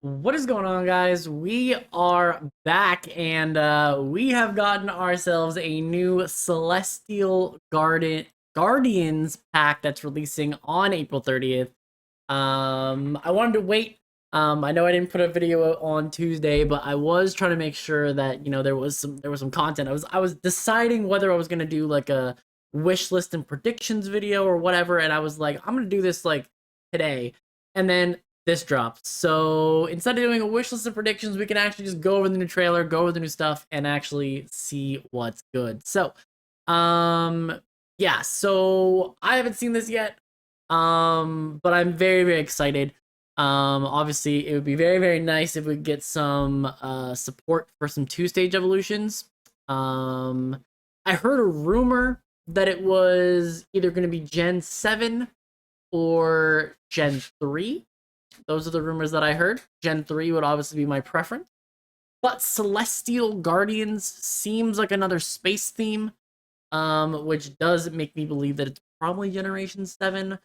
What is going on, guys? We are back, and we have gotten ourselves a new Celestial Guardians pack that's releasing on April 30th. I wanted to wait. I know I didn't put a video out on Tuesday, but I was trying to make sure that there was some content. I was deciding whether I was gonna do like a wish list and predictions video or whatever, and I was like, I'm gonna do this like today, and then this dropped. So instead of doing a wish list of predictions, we can actually just go over the new trailer, go over the new stuff, and actually see what's good. So, yeah. So I haven't seen this yet, but I'm very very excited. Obviously, it would be very very nice if we could get some support for some two-stage evolutions. I heard a rumor that it was either going to be Gen 7 or Gen 3. Those are the rumors that I heard. Gen 3 would obviously be my preference. But Celestial Guardians seems like another space theme, which does make me believe that it's probably Generation 7.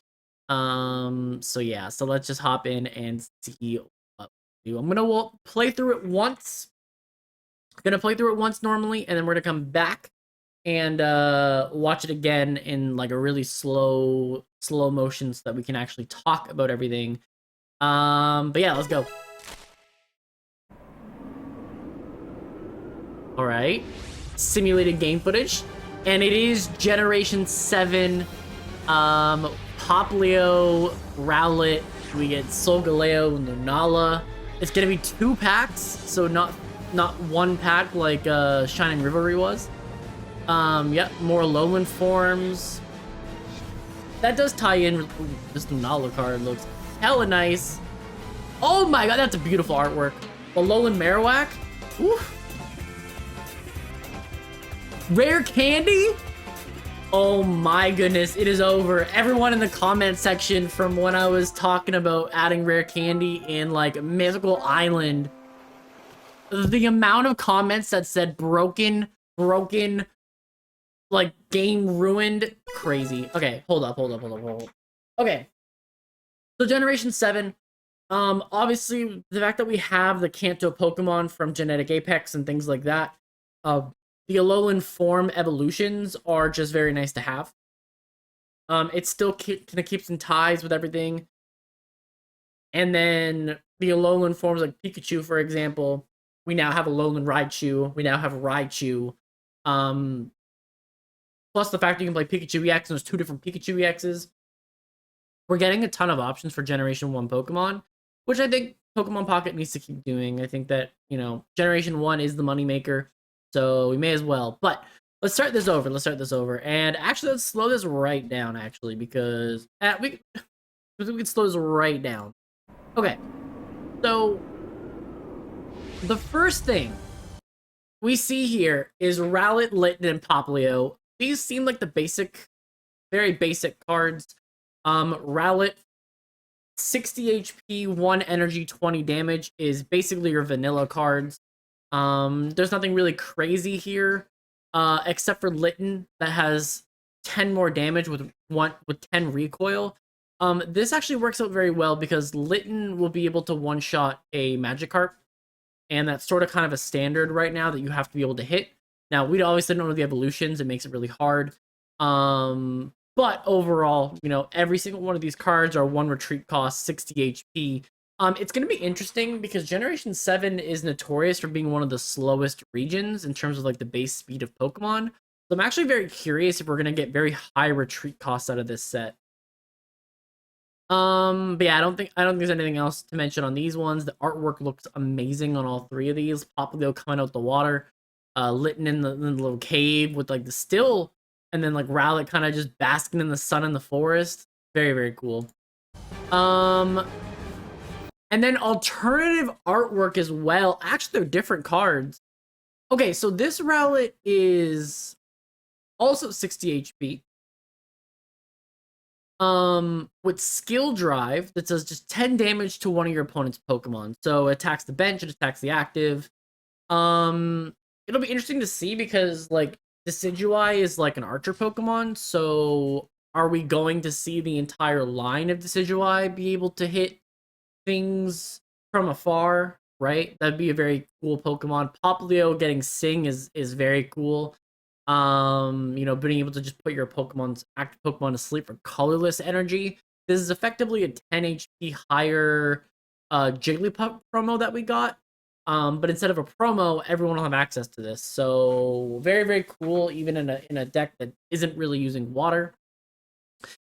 So yeah, so let's just hop in and see what we do. I'm gonna play through it once. Gonna play through it once normally, and then we're gonna come back and watch it again in like a really slow motion so that we can actually talk about everything. But yeah, let's go. All right, simulated game footage, and it is Generation 7. Poplio, Rowlet. We get Solgaleo, Lunala. It's gonna be 2 packs, so not one pack like Shining Rivalry was. Yep, more lowland forms. That does tie in with this Lunala card. Looks hella nice. Oh my god, that's a beautiful artwork. Alolan Marowak. Oof. Rare candy? Oh my goodness, it is over. Everyone in the comment section from when I was talking about adding rare candy in like Mythical Island, the amount of comments that said broken, like game ruined, crazy. Okay, hold up. Okay, so Generation 7, obviously the fact that we have the Kanto Pokemon from Genetic Apex and things like that, the Alolan form evolutions are just very nice to have. It still kind of keeps in ties with everything. And then the Alolan forms like Pikachu, for example, we now have Alolan Raichu. We now have Raichu. Plus the fact that you can play Pikachu EX, and there's 2 different Pikachu EXs. We're getting a ton of options for Generation 1 Pokemon, which I think Pokemon Pocket needs to keep doing. I think that, Generation 1 is the moneymaker, so we may as well. But let's start this over. And actually, let's slow this right down, actually, because we can slow this right down. Okay, so the first thing we see here is Rowlet, Litten, and Poplio. These seem like the very basic cards. Rowlet, 60 HP, 1 energy, 20 damage is basically your vanilla cards. There's nothing really crazy here, except for Litten that has 10 more damage with 10 recoil. This actually works out very well because Litten will be able to one-shot a Magikarp, and that's sort of kind of a standard right now that you have to be able to hit. Now, we obviously don't know the evolutions. It makes it really hard. But overall, every single one of these cards are 1 retreat cost, 60 HP. It's going to be interesting because Generation 7 is notorious for being one of the slowest regions in terms of like the base speed of Pokemon. So I'm actually very curious if we're going to get very high retreat costs out of this set. But yeah, I don't think there's anything else to mention on these ones. The artwork looks amazing on all 3 of these. Poplio coming out the water, Litten in the little cave with like the still, and then like Rowlet kind of just basking in the sun in the forest. Very very cool. And then alternative artwork as well. Actually, they're different cards. Okay, so this Rowlet is also 60 HP. With skill drive that does just 10 damage to one of your opponent's Pokemon. So it attacks the bench, it attacks the active. It'll be interesting to see because like Decidueye is like an archer Pokemon, so are we going to see the entire line of Decidueye be able to hit things from afar, right? That'd be a very cool Pokemon. Poplio getting Sing is very cool. Being able to just put your Pokemon's active Pokemon to sleep for colorless energy. This is effectively a 10 HP higher Jigglypuff promo that we got. But instead of a promo, everyone will have access to this. So very, very cool, even in a deck that isn't really using water.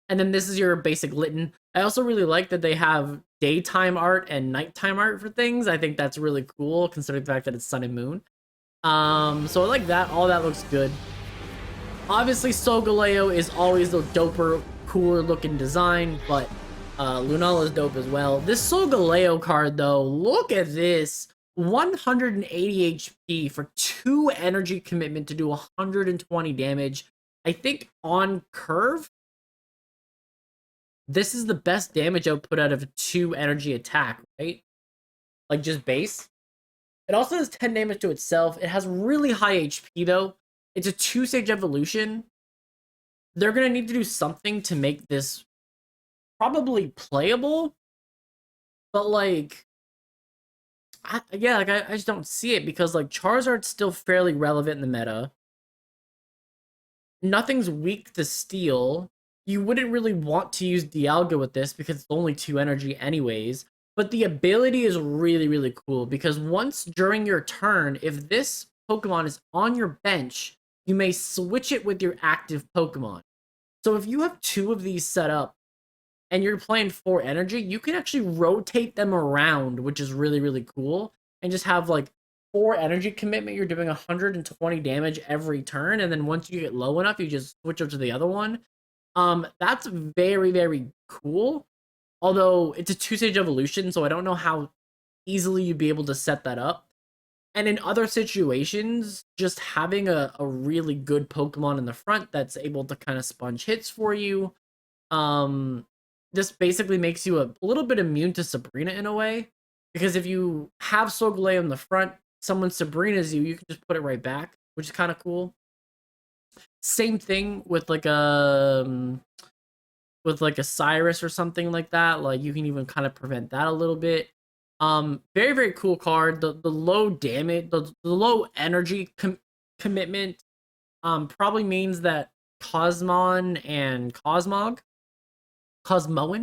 And then this is your basic Litten. I also really like that they have daytime art and nighttime art for things. I think that's really cool, considering the fact that it's sun and moon. So I like that. All that looks good. Obviously, Solgaleo is always the doper, cooler looking design, but Lunala is dope as well. This Solgaleo card, though, look at this. 180 HP for 2 energy commitment to do 120 damage. I think on curve, this is the best damage output out of a 2 energy attack, right? Like just base. It also does 10 damage to itself. It has really high HP though. It's a 2-stage evolution. They're going to need to do something to make this probably playable. But like, I just don't see it because like Charizard's still fairly relevant in the meta. Nothing's weak to steel. You wouldn't really want to use Dialga with this because it's only 2 energy anyways. But the ability is really, really cool because once during your turn, if this Pokemon is on your bench, you may switch it with your active Pokemon. So if you have 2 of these set up and you're playing 4 energy, you can actually rotate them around, which is really, really cool. And just have like 4 energy commitment, you're doing 120 damage every turn. And then once you get low enough, you just switch up to the other one. That's very, very cool. Although it's a 2-stage evolution, so I don't know how easily you'd be able to set that up. And in other situations, just having a really good Pokemon in the front that's able to kind of sponge hits for you, this basically makes you a little bit immune to Sabrina in a way. Because if you have Solgaleo in the front, someone Sabrina's you can just put it right back, which is kind of cool. Same thing with like a Cyrus or something like that. Like you can even kind of prevent that a little bit. Very, very cool card. The low damage, the low energy commitment probably means that Cosmon and Cosmoan,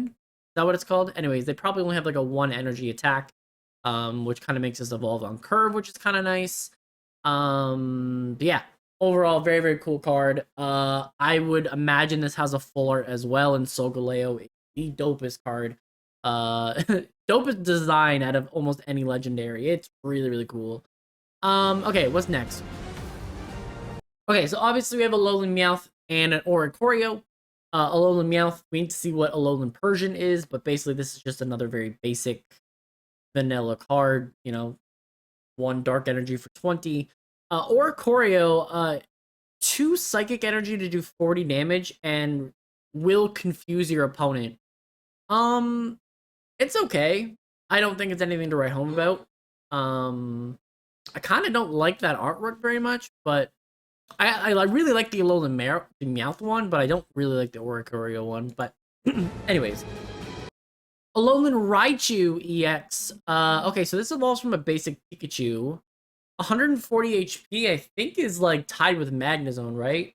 is that what it's called? Anyways, they probably only have like a 1 energy attack, which kind of makes us evolve on curve, which is kind of nice. But yeah, overall, very, very cool card. I would imagine this has a full art as well, and Solgaleo is the dopest card. Dopest design out of almost any legendary. It's really, really cool. Okay, what's next? Okay, so obviously we have a Alolan Meowth and an Oricorio. Alolan Meowth, we need to see what Alolan Persian is, but basically this is just another very basic vanilla card, 1 dark energy for 20. Oricorio, 2 psychic energy to do 40 damage and will confuse your opponent. It's okay. I don't think it's anything to write home about. I kind of don't like that artwork very much, but I really like the Alolan Meowth one, but I don't really like the Oricorio one. But anyways, Alolan Raichu EX. Okay, so this evolves from a basic Pikachu. 140 HP, I think, is like tied with Magnezone, right?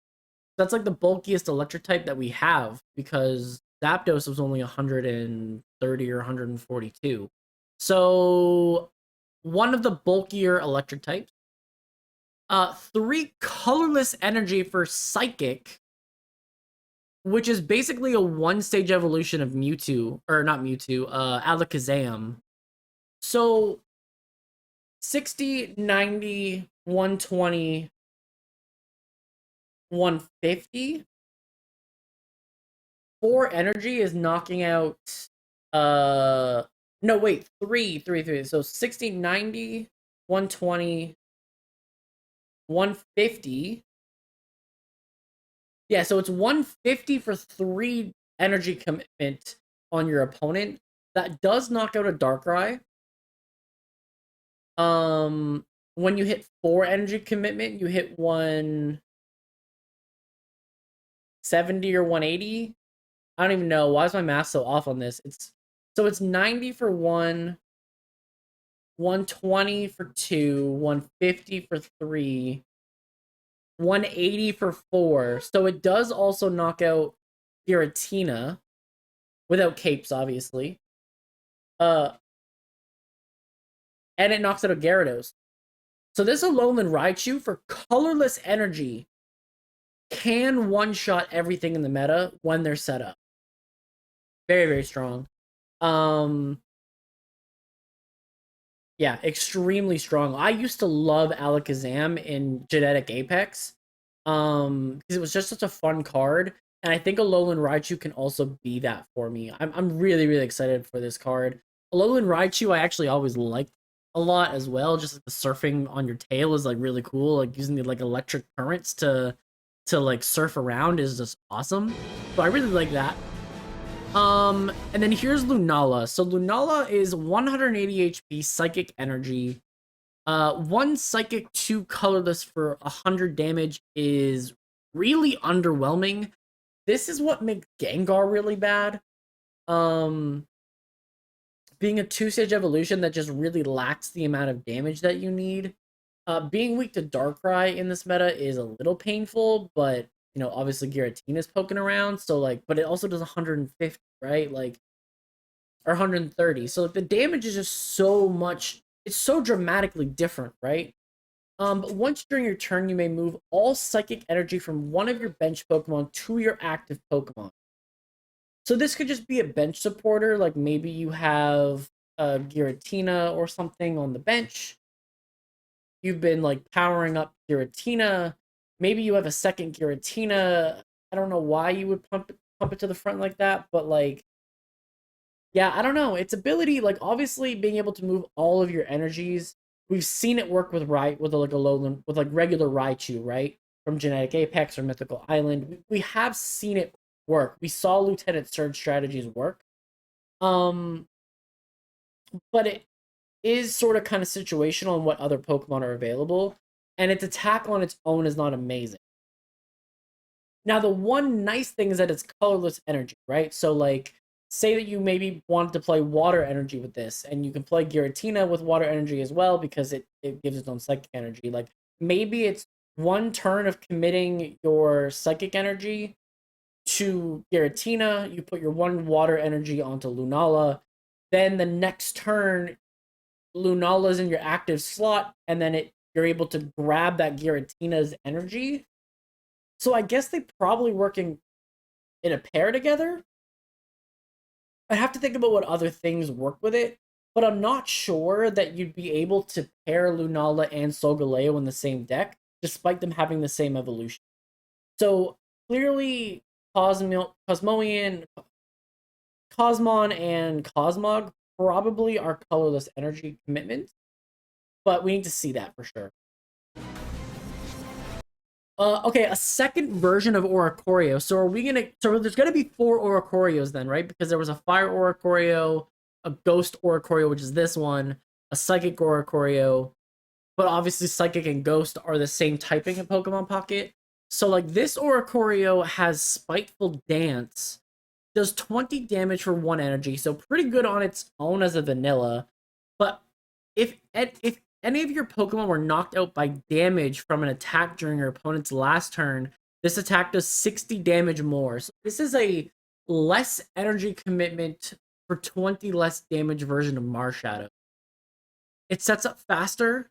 That's like the bulkiest electric type that we have because Zapdos was only 130 or 142. So one of the bulkier electric types. 3 colorless energy for Psychic, which is basically a 1-stage evolution of Mewtwo, or not Mewtwo, Alakazam. So 60, 90, 120, 150. 4 energy is knocking out no wait, 3. So 60, 90, 120, 150. Yeah, so it's 150 for 3 energy commitment on your opponent. That does knock out a Darkrai. When you hit 4 energy commitment, you hit 170 or 180. I don't even know. Why is my math so off on this? It's 90 for 1, 120 for 2, 150 for 3, 180 for 4. So it does also knock out Giratina without capes, obviously. Uh, and it knocks out a Gyarados. So this Alolan Raichu for colorless energy can one-shot everything in the meta when they're set up. Very, very strong. Yeah, extremely strong. I used to love Alakazam in Genetic Apex. Because it was just such a fun card. And I think Alolan Raichu can also be that for me. I'm really, really excited for this card. Alolan Raichu, I actually always liked a lot as well. Just like the surfing on your tail is like really cool. Like using the like electric currents to like surf around is just awesome. So I really like that. And then here's Lunala. So Lunala is 180 HP, Psychic Energy. One Psychic, 2 Colorless for 100 damage is really underwhelming. This is what makes Gengar really bad. Being a 2-stage evolution that just really lacks the amount of damage that you need. Being weak to Darkrai in this meta is a little painful, but you know, obviously Giratina's poking around, so like, but it also does 150, right? Like, or 130. So like the damage is just so much, it's so dramatically different, right? But once during your turn, you may move all psychic energy from one of your bench Pokemon to your active Pokemon. So this could just be a bench supporter, like maybe you have a Giratina or something on the bench. You've been like powering up Giratina. Maybe you have a second Giratina. I don't know why you would pump it to the front like that, but like, yeah, I don't know. Its ability, like obviously being able to move all of your energies. We've seen it work with like a lowland with like regular Raichu, right? From Genetic Apex or Mythical Island. We have seen it work. We saw Lieutenant Surge strategies work. Um, but it is sort of kind of situational in what other Pokemon are available, and its attack on its own is not amazing. Now, the one nice thing is that it's colorless energy, right? So, like, say that you maybe wanted to play water energy with this, and you can play Giratina with water energy as well because it gives its own psychic energy. Like, maybe it's one turn of committing your psychic energy to Giratina, you put your one water energy onto Lunala, then the next turn, Lunala's in your active slot, and then you're able to grab that Giratina's energy. So I guess they probably work in a pair together. I have to think about what other things work with it, but I'm not sure that you'd be able to pair Lunala and Solgaleo in the same deck, despite them having the same evolution. So clearly, Cosmonian, Cosmon, and Cosmog probably are colorless energy commitments, but we need to see that for sure. Okay, a second version of Oricorio. So are we gonna? So there's gonna be 4 Oricorios then, right? Because there was a Fire Oricorio, a Ghost Oricorio, which is this one, a Psychic Oricorio, but obviously Psychic and Ghost are the same typing in Pokemon Pocket. So like this Oricorio has Spiteful Dance, does 20 damage for 1 energy, so pretty good on its own as a vanilla. But if any of your Pokemon were knocked out by damage from an attack during your opponent's last turn, this attack does 60 damage more. So this is a less energy commitment for 20 less damage version of Marshadow. It sets up faster,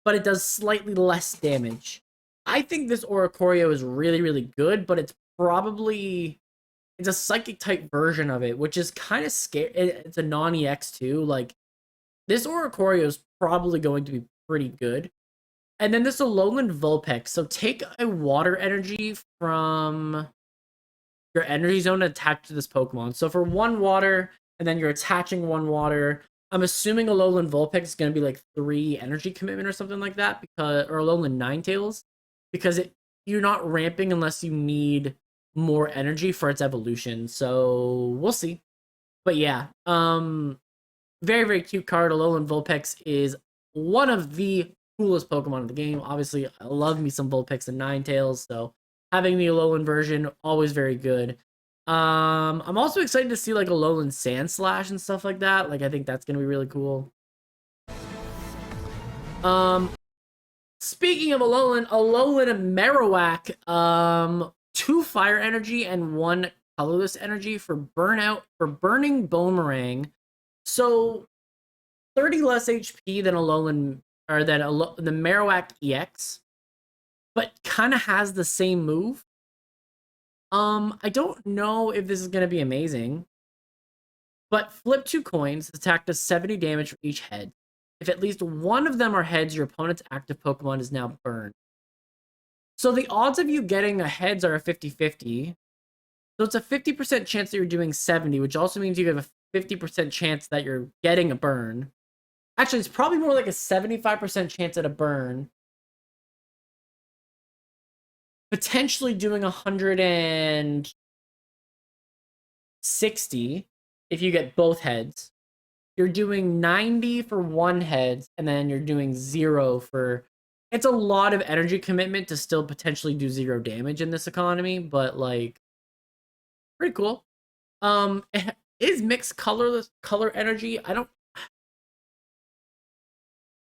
but it does slightly less damage. I think this Oricorio is really, really good, but it's a psychic type version of it, which is kind of scary. It's a non-EX too. Like, this Oricorio is probably going to be pretty good. And then this Alolan Vulpix. So take a water energy from your energy zone to attach to this Pokemon. So for 1 water, and then you're attaching 1 water. I'm assuming Alolan Vulpix is going to be like 3 energy commitment or something like that, because or Alolan Ninetales, because you're not ramping unless you need more energy for its evolution. So we'll see. But yeah, very, very cute card. Alolan Vulpix is one of the coolest Pokemon in the game. Obviously, I love me some Vulpix and Ninetales, so having the Alolan version, always very good. I'm also excited to see like Alolan Sandslash and stuff like that. Like, I think that's gonna be really cool. Speaking of Alolan Marowak, 2 fire energy and 1 colorless energy for burning Boomerang. So 30 less HP than Alolan or than the Marowak EX, but kind of has the same move. I don't know if this is gonna be amazing, but flip 2 coins. Attack does 70 damage for each head. If at least one of them are heads, your opponent's active Pokemon is now burned. So the odds of you getting a heads are a 50-50. So it's a 50% chance that you're doing 70, which also means you have a 50% chance that you're getting a burn. Actually, it's probably more like a 75% chance at a burn. Potentially doing 160 if you get both heads. You're doing 90 for 1 head, and then you're doing 0 for... It's a lot of energy commitment to still potentially do 0 damage in this economy, but, like, pretty cool. Is mixed color energy? I don't...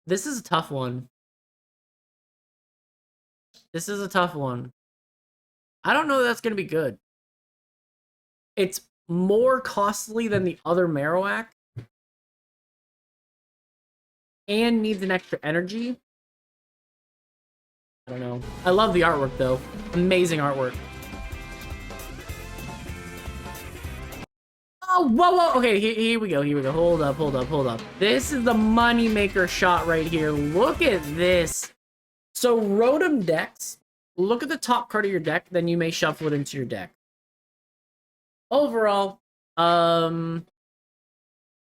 This is a tough one. This is a tough one. I don't know that's going to be good. It's more costly than the other Marowak. And needs an extra energy. I don't know. I love the artwork, though. Amazing artwork. Oh, whoa. Okay, here we go. Hold up. This is the moneymaker shot right here. Look at this. So, Rotom decks. Look at the top card of your deck, then you may shuffle it into your deck. Overall,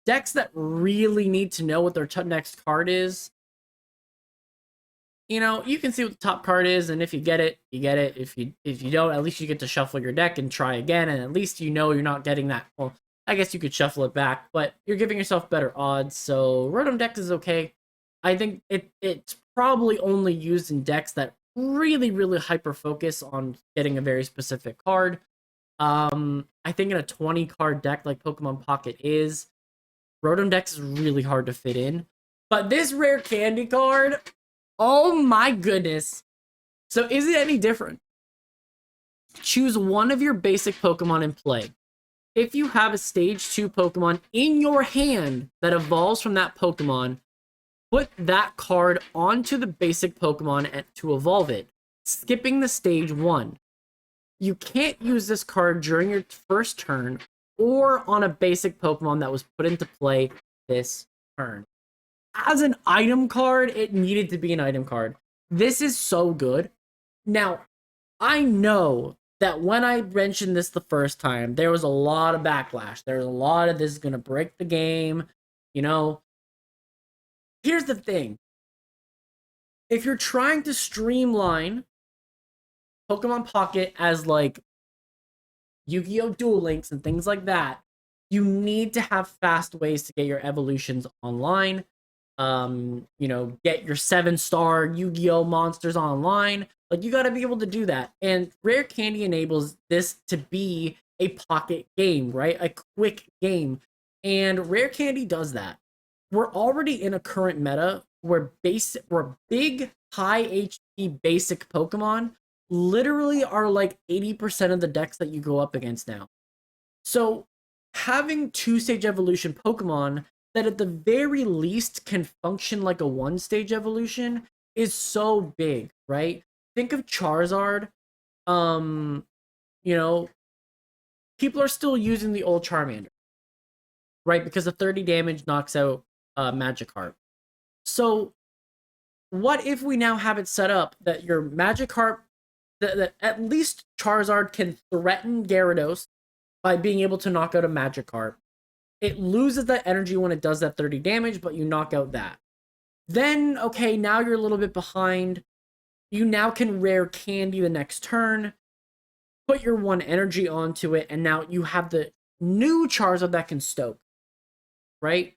decks that really need to know what their next card is, you know, you can see what the top card is, and if you get it, you get it. If you don't, at least you get to shuffle your deck and try again, and at least you know you're not getting that. Well, I guess you could shuffle it back, but you're giving yourself better odds. So Rotom deck is okay. I think it's probably only used in decks that really hyper focus on getting a very specific card. I think in a 20 card deck like Pokemon Pocket is, Rotom decks is really hard to fit in. But this rare candy card, oh my goodness. So is it any different? Choose one of your basic Pokemon in play. If you have a stage 2 Pokemon in your hand that evolves from that Pokemon, put that card onto the basic Pokemon to evolve it, skipping the stage 1. You can't use this card during your first turn or on a basic Pokemon that was put into play this turn. As an item card, it needed to be an item card. This is so good. Now, I know that when I mentioned this the first time, there was a lot of backlash. There was a lot of this is going to break the game. You know, here's the thing. If you're trying to streamline Pokemon Pocket as like Yu-Gi-Oh! Duel Links and things like that, you need to have fast ways to get your evolutions online. You know, get your 7-star Yu-Gi-Oh! Monsters online. Like, you gotta be able to do that. And Rare Candy enables this to be a pocket game, right? A quick game. And Rare Candy does that. We're already in a current meta where big, high HP basic Pokemon literally are like 80% of the decks that you go up against now. So having 2-stage evolution Pokemon that at the very least can function like a 1-stage evolution is so big, right? Think of Charizard. You know, people are still using the old Charmander, right? Because the 30 damage knocks out Magikarp. So what if we now have it set up that your Magikarp, that at least Charizard can threaten Gyarados by being able to knock out a Magikarp. It loses that energy when it does that 30 damage, but you knock out that. Then, okay, now you're a little bit behind. You now can Rare Candy the next turn, put your 1 energy onto it, and now you have the new Charizard that can Stoke, right?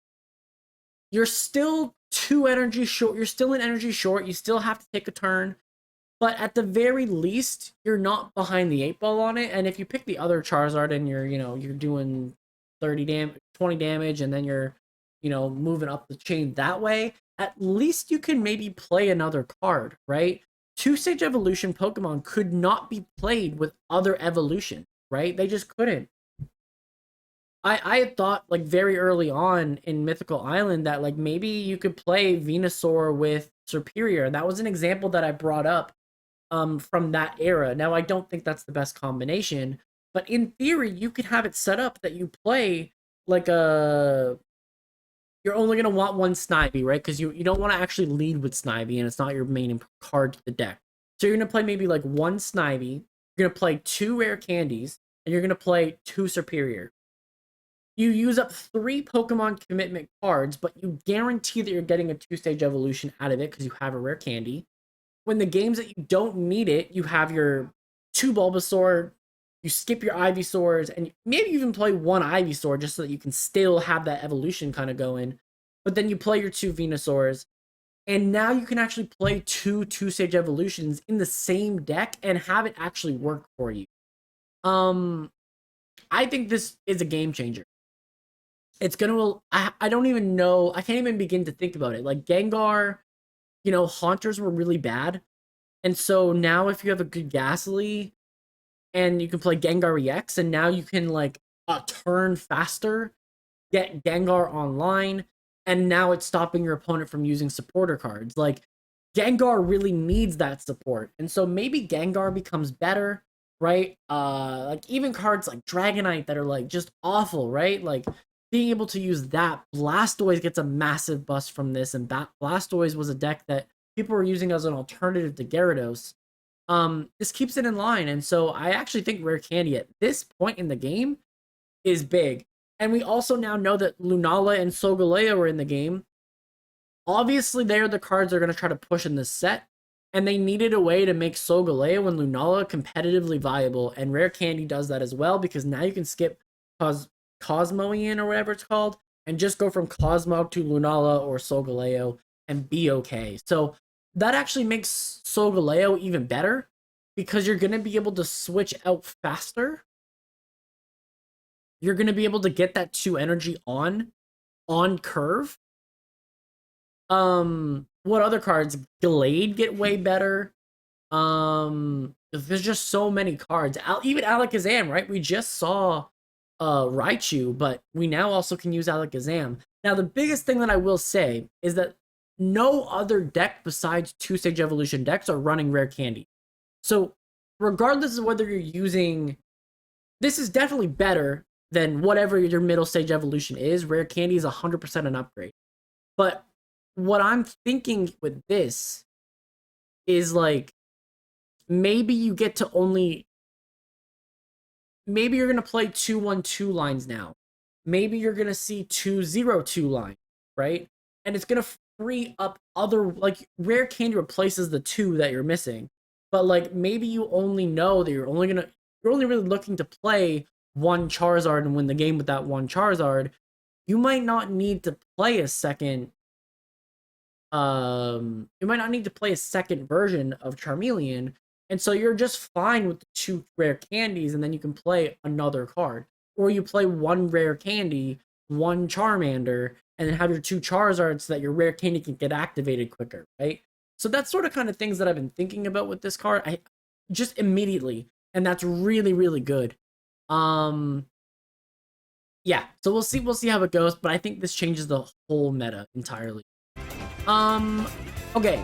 You're still 2 energy short. You're still an energy short. You still have to take a turn. But at the very least, you're not behind the 8 ball on it. And if you pick the other Charizard and you're, you know, you're doing 20 damage, and then you're, you know, moving up the chain that way, at least you can maybe play another card, right? Two-stage evolution Pokemon could not be played with other evolution, right? They just couldn't. I had thought like very early on in Mythical Island that like maybe you could play Venusaur with Superior. That was an example that I brought up from that era. Now I don't think that's the best combination, but in theory you could have it set up that you play like a you're only gonna want one Snivy, right? Because you don't want to actually lead with Snivy, and it's not your main card to the deck. So you're gonna play maybe like one Snivy, you're gonna play two rare candies, and you're gonna play two Superior. You use up 3 Pokemon commitment cards, but you guarantee that you're getting a 2-stage evolution out of it because you have a rare candy. When the games that you don't need it, you have your 2 Bulbasaur, you skip your Ivysaurs, and maybe even play 1 Ivysaur just so that you can still have that evolution kind of going. But then you play your 2 Venusaurs, and now you can actually play 2 2-stage evolutions in the same deck and have it actually work for you. I think this is a game changer. It's gonna. I don't even know. I can't even begin to think about it. Like Gengar, Haunters were really bad, and so now if you have a good Ghastly, and you can play Gengar EX, and now you can like a turn faster, get Gengar online, and now it's stopping your opponent from using supporter cards. Like Gengar really needs that support, and so maybe Gengar becomes better, right? Like even cards like Dragonite that are like just awful, right? Like being able to use that, Blastoise gets a massive bust from this, and Blastoise was a deck that people were using as an alternative to Gyarados. This keeps it in line, and so I actually think Rare Candy at this point in the game is big. And we also now know that Lunala and Solgaleo are in the game. Obviously, they are the cards they're going to try to push in this set, and they needed a way to make Solgaleo and Lunala competitively viable, and Rare Candy does that as well, because now you can skip Cosmoian or whatever it's called, and just go from Cosmog to Lunala or Solgaleo and be okay. So that actually makes Solgaleo even better because you're going to be able to switch out faster. You're going to be able to get that 2 energy on curve. What other cards? Glade get way better. There's just so many cards. Even Alakazam, right? We just saw Raichu, but we now also can use Alakazam. Now, the biggest thing that I will say is that no other deck besides 2-stage evolution decks are running Rare Candy. So, regardless of whether you're using, this is definitely better than whatever your middle stage evolution is. Rare Candy is 100% an upgrade. But what I'm thinking with this is like, maybe you get to only, maybe you're going to play 2-1-2 lines now. Maybe you're going to see 2-0-2 lines, right? And it's going to free up other, like, Rare Candy replaces the 2 that you're missing. But like, maybe you only know that you're only really looking to play 1 Charizard and win the game with that 1 Charizard. You might not need to play a second you might not need to play a second version of Charmeleon, and so you're just fine with the 2 rare candies, and then you can play another card. Or you play 1 rare candy, 1 Charmander, and then have your 2 Charizards so that your rare candy can get activated quicker, right? So that's sort of kind of things that I've been thinking about with this card. I just immediately, and that's really, really good. Yeah, so we'll see how it goes, but I think this changes the whole meta entirely. Okay.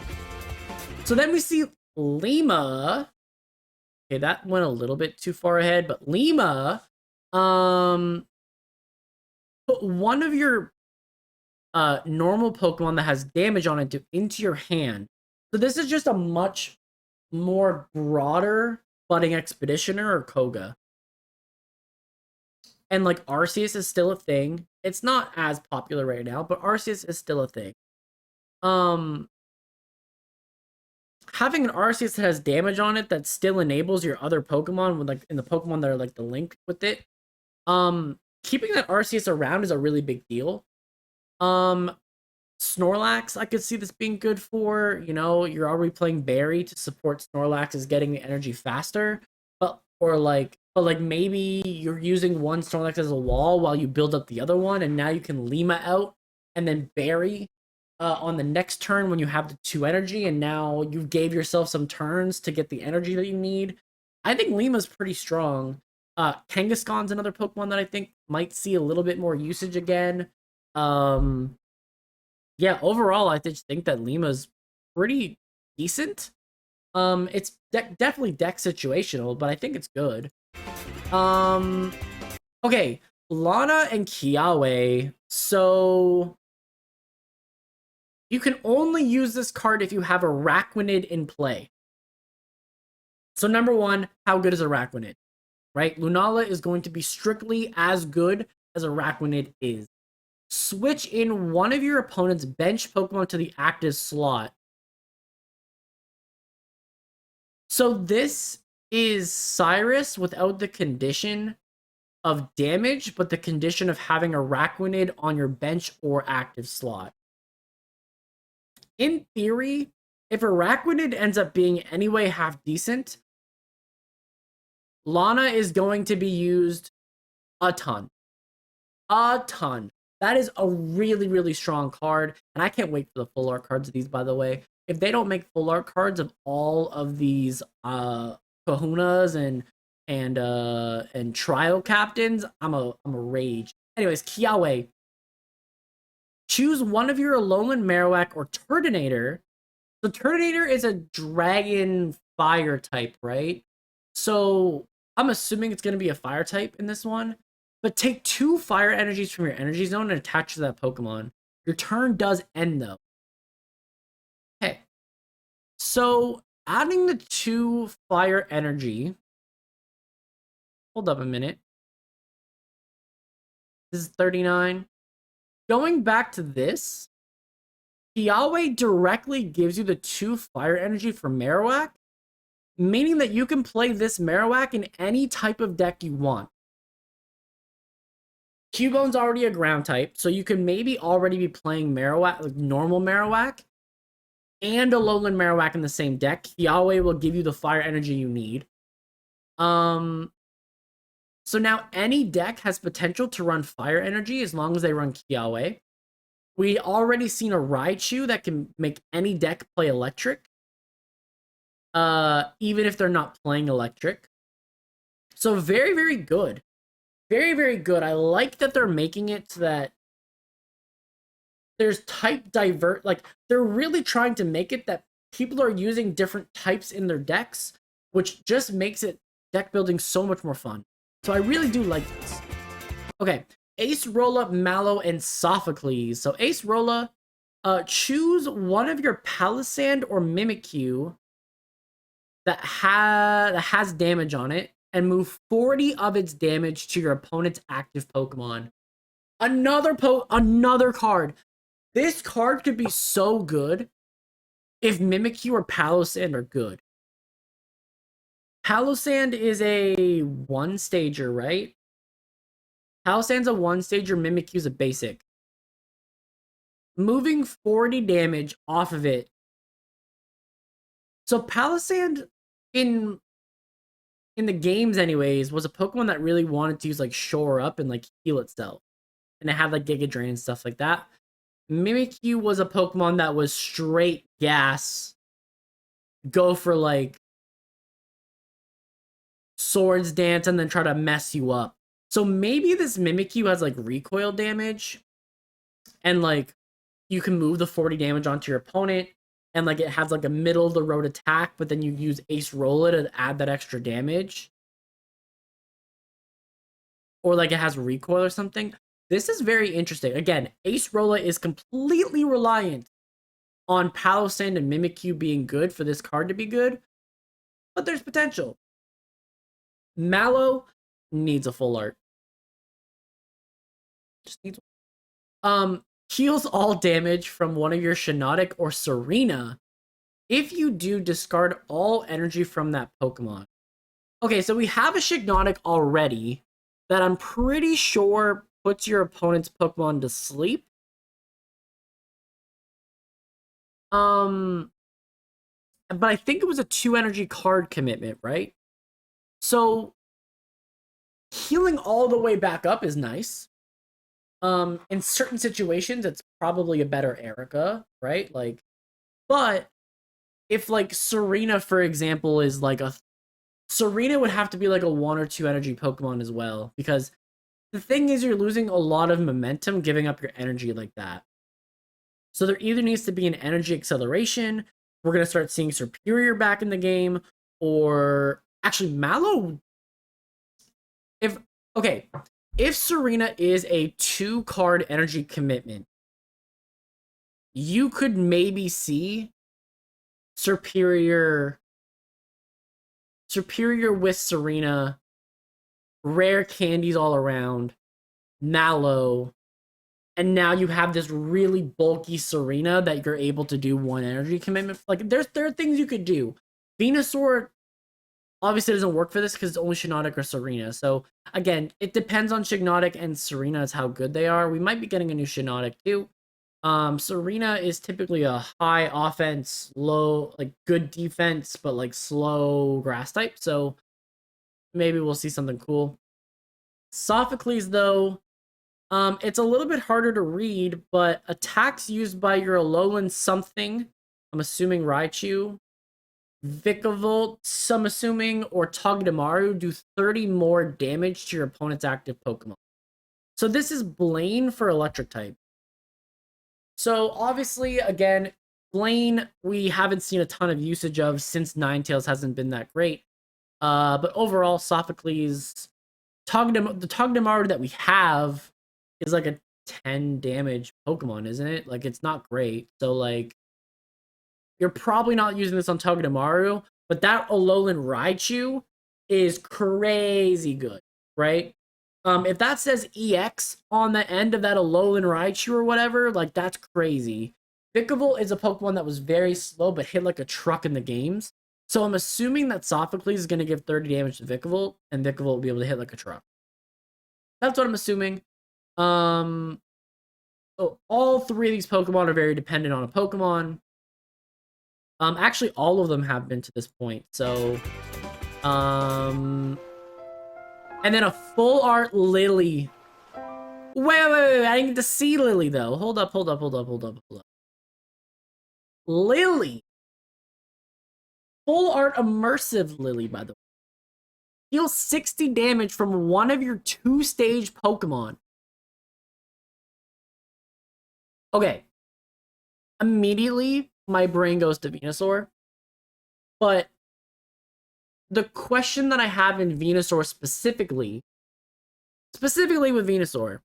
So then we see Lima. Okay, that went a little bit too far ahead, but Lima, put one of your normal Pokemon that has damage on it into your hand. So this is just a much more broader Budding Expeditioner or Koga. And like Arceus is still a thing. It's not as popular right now, but Arceus is still a thing. Having an Arceus that has damage on it that still enables your other Pokemon with like in the Pokemon that are like the link with it. Keeping that Arceus around is a really big deal. Snorlax, I could see this being good for. You're already playing Berry to support Snorlax is getting the energy faster, but maybe you're using one Snorlax as a wall while you build up the other one, and now you can Lima out and then Berry on the next turn when you have the 2 energy, and now you gave yourself some turns to get the energy that you need. I think Lima's pretty strong. Kangaskhan's another Pokemon that I think might see a little bit more usage again. Um, yeah, overall, I just think that Lima's pretty decent. It's definitely deck situational, but I think it's good. Um, okay, Lana and Kiawe. So you can only use this card if you have Araquanid in play. So number one, how good is Araquanid? Right? Lunala is going to be strictly as good as Araquanid is. Switch in one of your opponent's bench Pokemon to the active slot. So this is Cyrus without the condition of damage, but the condition of having Araquanid on your bench or active slot. In theory, if Araquanid ends up being anyway half decent, Lana is going to be used a ton. A ton. That is a really, really strong card. And I can't wait for the full art cards of these, by the way. If they don't make full art cards of all of these kahunas and trial captains, I'm a rage. Anyways, Kiawe. Choose one of your Alolan Marowak or Turtonator. The Turtonator is a dragon fire type, right? So I'm assuming it's going to be a fire type in this one. But take 2 fire energies from your energy zone and attach to that Pokemon. Your turn does end, though. Okay. So adding the 2 fire energy. Hold up a minute. This is 39. Going back to this, Kiawe directly gives you the 2 fire energy for Marowak, meaning that you can play this Marowak in any type of deck you want. Cubone's already a ground type, so you can maybe already be playing Marowak, like normal Marowak, and a Alolan Marowak in the same deck. Kiawe will give you the fire energy you need. So now any deck has potential to run fire energy as long as they run Kiawe. We already seen a Raichu that can make any deck play electric. Even if they're not playing electric. So very, very good. Very, very good. I like that they're making it so that there's type divert. Like, they're really trying to make it that people are using different types in their decks, which just makes it deck building so much more fun. So I really do like this. Okay, Acerola, Mallow, and Sophocles. So Acerola, choose one of your Palisand or Mimikyu that has damage on it and move 40 of its damage to your opponent's active Pokemon. Another card. This card could be so good if Mimikyu or Palossand are good. Palossand is a 1-stager, right? Palossand's a 1-stager, Mimikyu's a basic. Moving 40 damage off of it. So Palossand in the games anyways was a Pokemon that really wanted to use like shore up and like heal itself. And it had like Giga Drain and stuff like that. Mimikyu was a Pokemon that was straight gas. Go for like Swords Dance and then try to mess you up. So maybe this Mimikyu has like recoil damage. And like you can move the 40 damage onto your opponent. And like it has like a middle of the road attack, but then you use Acerola to add that extra damage. Or like it has recoil or something. This is very interesting. Again, Acerola is completely reliant on Palossand and Mimikyu being good for this card to be good. But there's potential. Mallow needs a full art. Just needs heals all damage from one of your Shiinotic or Serena. If you do, discard all energy from that Pokemon. Okay, so we have a Shiinotic already that I'm pretty sure puts your opponent's Pokemon to sleep. But I think it was a 2 energy card commitment, right? So healing all the way back up is nice. In certain situations, it's probably a better Erica, right? Like, but if like Serena, for example, is like a Serena would have to be like a 1 or 2 energy Pokemon as well, because the thing is you're losing a lot of momentum giving up your energy like that. So there either needs to be an energy acceleration, we're gonna start seeing Superior back in the game, or actually Mallow. If okay, if Serena is a 2 card energy commitment, you could maybe see Superior Superior with Serena, rare candies all around, Mallow, and now you have this really bulky Serena that you're able to do 1 energy commitment. Like there are things you could do. Venusaur obviously doesn't work for this because it's only Shiinotic or Serena. So again, it depends on Shiinotic and Serena as how good they are. We might be getting a new Shiinotic too. Serena is typically a high offense, low, like good defense, but like slow grass type. So maybe we'll see something cool. Sophocles, though, it's a little bit harder to read, but attacks used by your Alolan something, I'm assuming Raichu, Vikavolt, I'm assuming, or Togedemaru do 30 more damage to your opponent's active Pokemon. So this is Blaine for electric type. So obviously, again, Blaine, we haven't seen a ton of usage of since Ninetales hasn't been that great. But overall, Sophocles, the Togedemaru that we have is like a 10 damage Pokemon, isn't it? Like, it's not great. So, like, you're probably not using this on Togedemaru, but that Alolan Raichu is crazy good, right? If that says EX on the end of that Alolan Raichu or whatever, like, that's crazy. Vikavolt is a Pokemon that was very slow but hit like a truck in the games. So I'm assuming that Sophocles is going to give 30 damage to Vikavolt, and Vikavolt will be able to hit like a truck. That's what I'm assuming. So all 3 of these Pokemon are very dependent on a Pokemon. Actually, all of them have been to this point. So, and then a full art Lily. Wait. I didn't get to see Lily though. Hold up. Lily. Full art immersive Lily, by the way. Deals 60 damage from one of your 2-stage Pokemon. Okay. Immediately, my brain goes to Venusaur. But the question that I have in Venusaur specifically with Venusaur,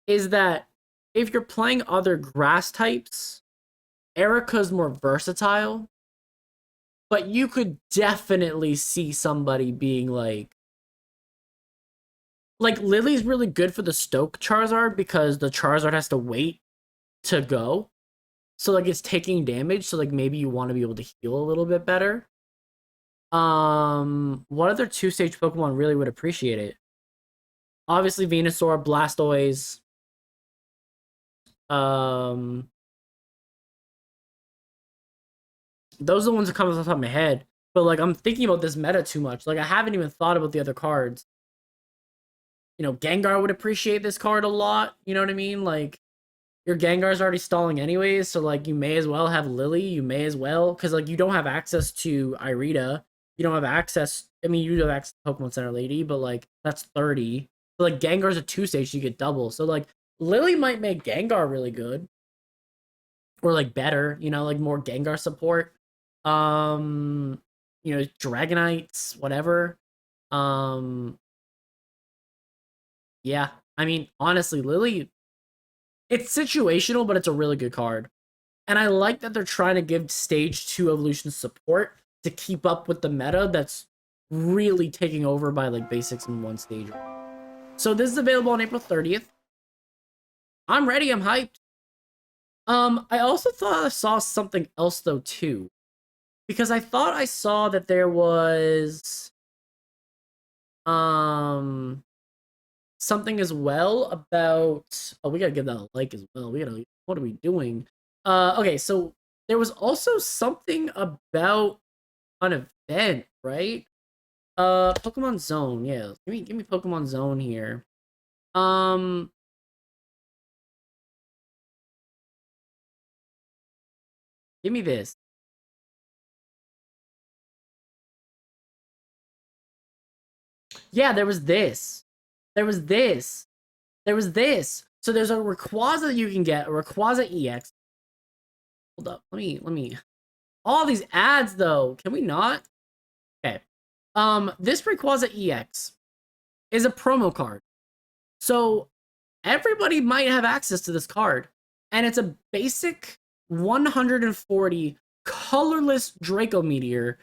is that if you're playing other grass types, Erica's more versatile, but you could definitely see somebody being like Lily's really good for the Stoke Charizard because the Charizard has to wait to go. So like it's taking damage, so like maybe you want to be able to heal a little bit better. What other 2-stage Pokemon really would appreciate it? Obviously Venusaur, Blastoise. Those are the ones that come off the top of my head. But like I'm thinking about this meta too much. Like I haven't even thought about the other cards. You know, Gengar would appreciate this card a lot. You know what I mean? Like your Gengar's already stalling anyways, so like you may as well have Lily. You may as well, because like you don't have access to Irida. You don't have access. I mean, you do have access to Pokemon Center Lady, but like that's 30. So like Gengar's a 2-stage, so you get double. So like Lily might make Gengar really good, or like better. You know, like more Gengar support. You know, Dragonites, whatever. Yeah. I mean, honestly, Lily, it's situational, but it's a really good card. And I like that they're trying to give stage 2 evolution support to keep up with the meta that's really taking over by like basics in 1 stage. So this is available on April 30th. I'm ready, I'm hyped. I also thought I saw something else though too. Because I thought I saw that there was something as well about, oh, we gotta give that a like as well. What are we doing? Okay, so there was also something about an event, right? Pokemon Zone, yeah. Give me Pokemon Zone here. Um Give me this. Yeah, there was this. There was this. There was this. So there's a Rayquaza that you can get, a Rayquaza EX. Hold up. Let me. All these ads though. Can we not? Okay. This Rayquaza EX is a promo card. So everybody might have access to this card. And it's a basic 140 colorless Draco Meteor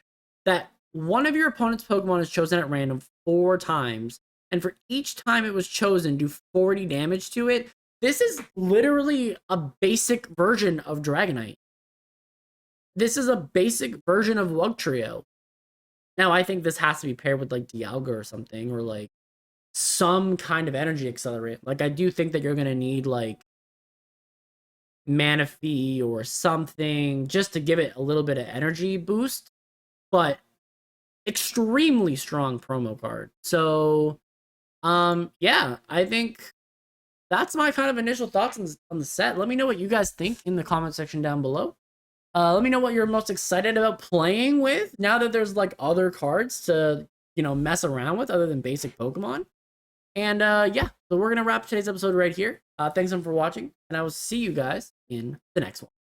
that one of your opponent's Pokemon is chosen at random 4 times. And for each time it was chosen, do 40 damage to it. This is literally a basic version of Dragonite. This is a basic version of Wugtrio. Now, I think this has to be paired with like Dialga or something, or like some kind of energy accelerant. Like, I do think that you're going to need like Manaphy or something just to give it a little bit of energy boost. But extremely strong promo card. So, yeah, I think that's my kind of initial thoughts on the set. Let me know what you guys think in the comment section down below. Let me know what you're most excited about playing with now that there's like other cards to, you know, mess around with other than basic Pokemon. And yeah, so we're gonna wrap today's episode right here. Thanks for watching, and I will see you guys in the next one.